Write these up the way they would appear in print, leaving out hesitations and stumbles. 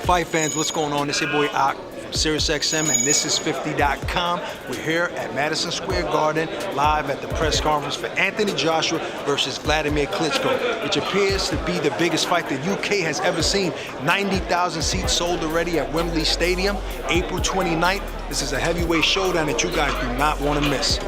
Fight fans, what's going on? It's your boy Ak from SiriusXM, and this is 50.com. We're here at Madison Square Garden, live at the press conference for Anthony Joshua versus Wladimir Klitschko, which appears to be the biggest fight the UK has ever seen. 90,000 seats sold already at Wembley Stadium, April 29th. This is a heavyweight showdown that you guys do not want to miss.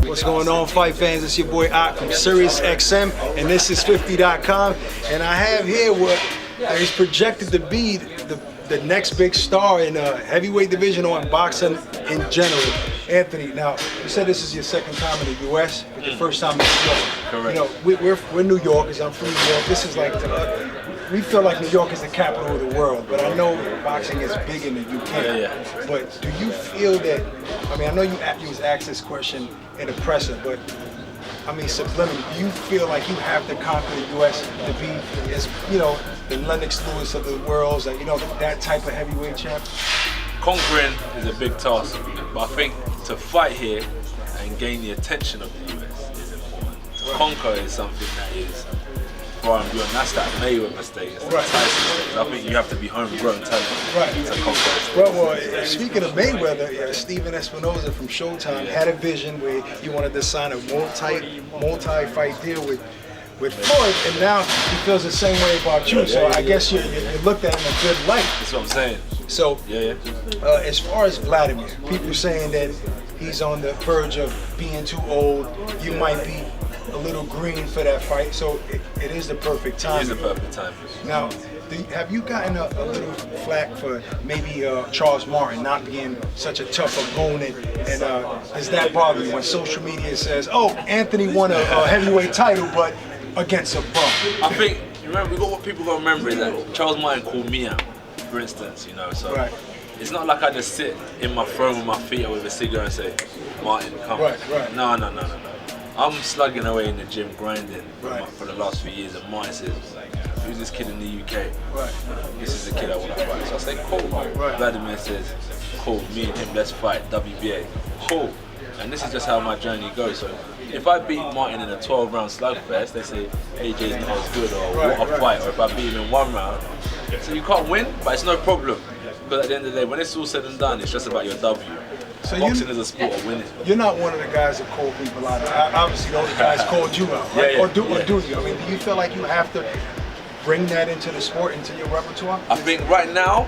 What's going on, fight fans? It's your boy Ak from SiriusXM, and this is 50.com. And I have here what is projected to be the next big star in the heavyweight division or in boxing in general. Anthony, now you said this is your second time in the U.S., but your first time in New York. Correct. You know, we're New Yorkers. I'm from New York. This is like we feel like New York is the capital of the world, but I know boxing is big in the UK. Yeah. But do you feel that? I mean, I know you was asked this question in the presser, but I mean, subliminally, do you feel like you have to conquer the U.S. to be, as you know, the Lennox Lewis of the world, that, you know, that type of heavyweight champ? Conquering is a big task, but I think to fight here and gain the attention of the US is important. To conquer is something that is far and beyond. That's that Mayweather status, that Tyson status. I think you have to be homegrown talent to conquer. Well, speaking of Mayweather, Steven Espinoza from Showtime had a vision where he wanted to sign a multi-fight deal with Floyd, and now he feels the same way about you. So I guess you looked at him in a good light. That's what I'm saying. So, as far as Wladimir, people saying that he's on the verge of being too old. You might be a little green for that fight, so it is the perfect time. It is the perfect time. Now, have you gotten a little flack for maybe Charles Martin not being such a tough opponent, and does that bother you when social media says, "Oh, Anthony won a heavyweight title, but against a bum"? I think what people got to remember is that Charles Martin called me out, for instance, you know. So it's not like I just sit in my throne with my feet up with a cigarette and say, "Martin, come on." No. I'm slugging away in the gym, grinding for the last few years, and Martin says, "Who's this kid in the UK? This is the kid I want to fight." So I say, "Cool." Wladimir says, "Cool, me and him, let's fight, WBA." Cool. And this is just how my journey goes. So if I beat Martin in a 12-round slugfest, they say AJ's not as good, or what a fight. Or if I beat him in 1 round, so you can't win, but it's no problem. But at the end of the day, when it's all said and done, it's just about your W. So boxing is a sport of winning. You're not one of the guys that call people out. Obviously, all the guys called you out, right? Or do you? I mean, do you feel like you have to bring that into the sport, into your repertoire? I think right now,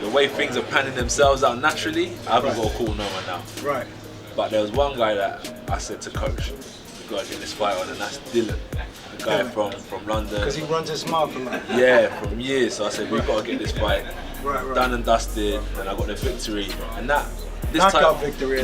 the way things are panning themselves out naturally, I haven't got to call no one out. Right. But there was one guy that I said to coach, "We got to get this fight on," and that's Dylan, the guy from London. Because he runs his mouth a lot. Yeah, from years. So I said, "We've got to get this fight done and dusted," and I got the victory. And this knockout victory.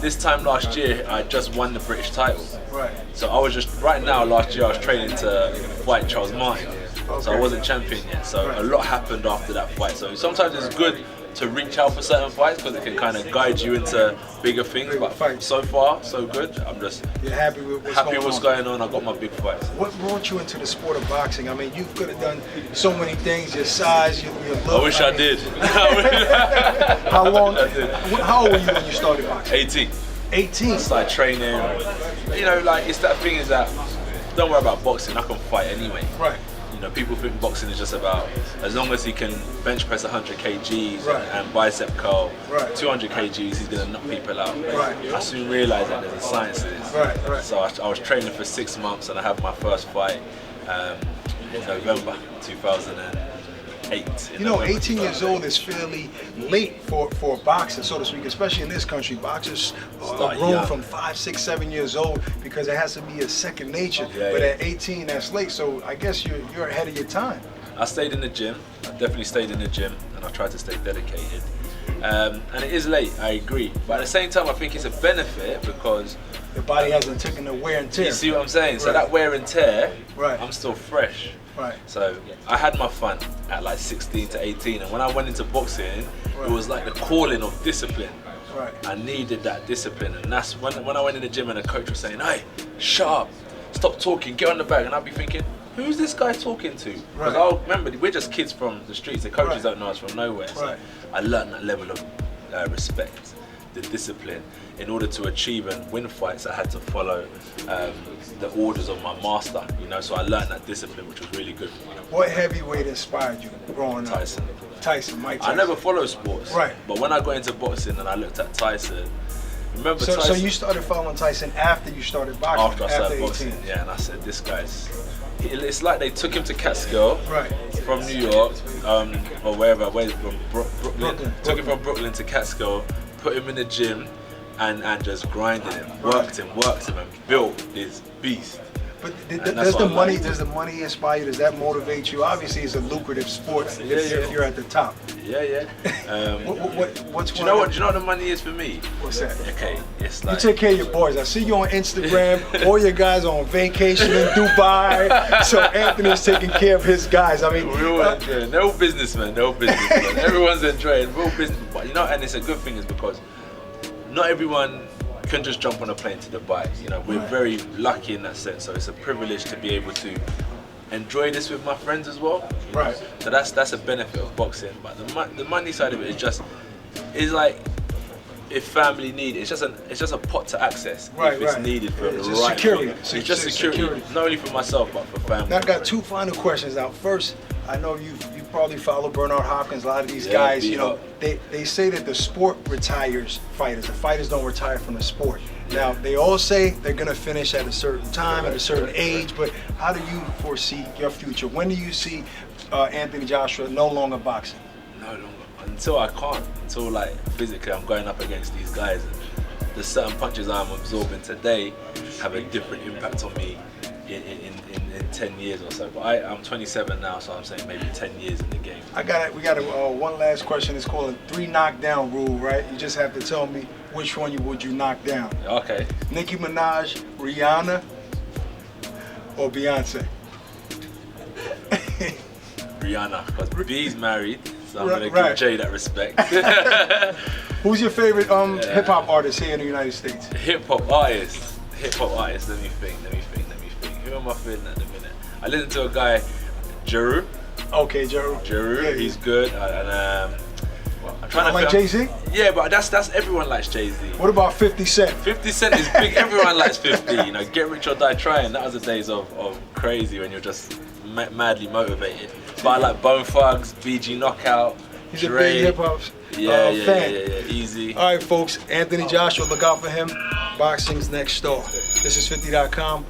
This time last year, I just won the British title. Right. So I was last year I was training to fight Charles Martin. So I wasn't champion yet. So a lot happened after that fight. So sometimes it's good to reach out for certain fights because it can kind of guide you into bigger things. But so far, so good. I'm just happy with what's going on. I got my big fights. What brought you into the sport of boxing? I mean, you could have done so many things. Your size, your look. I wish I did. How long? How old were you when you started boxing? 18. 18. I started training. You know, like it's that thing is that don't worry about boxing. I can fight anyway. Right. You know, people think boxing is just about as long as he can bench press 100 kgs and bicep curl 200 kgs, he's gonna knock people out. I soon realized that there's a science to this. So I was training for 6 months, and I had my first fight in November 2008. You know, 18 years old is fairly late for boxing, so to speak, especially in this country. Boxers are grown from 5, 6, 7 years old because it has to be a second nature. But at 18, that's late. So I guess you're ahead of your time. I stayed in the gym. I definitely stayed in the gym, and I tried to stay dedicated. And it is late, I agree. But at the same time, I think it's a benefit because the body hasn't taken the wear and tear. You see what I'm saying? So that wear and tear, I'm still fresh. So I had my fun at like 16 to 18, and when I went into boxing, it was like the calling of discipline. I needed that discipline, and that's when I went in the gym and the coach was saying, "Hey, shut up, stop talking, get on the bag," and I'd be thinking, who's this guy talking to? Because I remember, we're just kids from the streets, the coaches don't know us from nowhere, so I learned that level of respect. the discipline. In order to achieve and win fights, I had to follow the orders of my master, you know, so I learned that discipline, which was really good for me. What heavyweight inspired you growing up? Mike Tyson. I never followed sports, right? But when I got into boxing and I looked at Tyson, remember so, Tyson? So you started following Tyson after you started boxing? After I started boxing, yeah, and I said, this guy's... It's like they took him to Catskill from New York, or wherever, from Brooklyn. Took him from Brooklyn to Catskill, put him in the gym, and just grinded him, worked him, and built this beast. But does the money inspire you? Does that motivate you? Obviously, it's a lucrative sport if you're at the top. Yeah. What's do you know what the money is for me? What's that? Okay, it's like... You take care of your boys. I see you on Instagram. All your guys are on vacation in Dubai. So Anthony's taking care of his guys. I mean, we're all enjoying. They're all businessmen. Everyone's enjoying. We're all business, but you know, and it's a good thing is because not everyone can just jump on a plane to Dubai. You know, we're very lucky in that sense. So it's a privilege to be able to enjoy this with my friends as well. Right. So that's a benefit of boxing. But the money side of it is like if family need it's just a pot to access if it's needed for the right security. It's just security, not only for myself but for family. Now I got two final questions. Now first, I know you probably follow Bernard Hopkins. A lot of these guys, you know, they say that the sport retires fighters. The fighters don't retire from the sport. Now they all say they're gonna finish at a certain time, at a certain age. But how do you foresee your future? When do you see Anthony Joshua no longer boxing? No longer. Until I can't. Until like physically I'm going up against these guys and the certain punches I'm absorbing today have a different impact on me in 10 years or so. But I'm 27 now, so I'm saying maybe 10 years in the game. We got one last question. It's called a 3 knockdown rule, right? You just have to tell me which one would you knock down. Okay. Nicki Minaj, Rihanna, or Beyonce? Rihanna, because B's married, so I'm gonna give Jay that respect. Who's your favorite hip hop artist here in the United States? Hip hop artist. Let me think. Who am I feeling at the minute? I listen to a guy, Jeru. Okay, Jeru. Yeah, he's good. And I'm trying to like Jay-Z? Yeah, but that's everyone likes Jay-Z. What about 50 Cent? 50 Cent is big. Everyone likes 50. You know, Get Rich or Die Trying. That was the days of crazy when you're just madly motivated. But I like Bone Thugs, BG Knockout. He's a big hip hop fan. Yeah, easy. All right, folks. Anthony Joshua, look out for him. Boxing's next door. This is 50.com.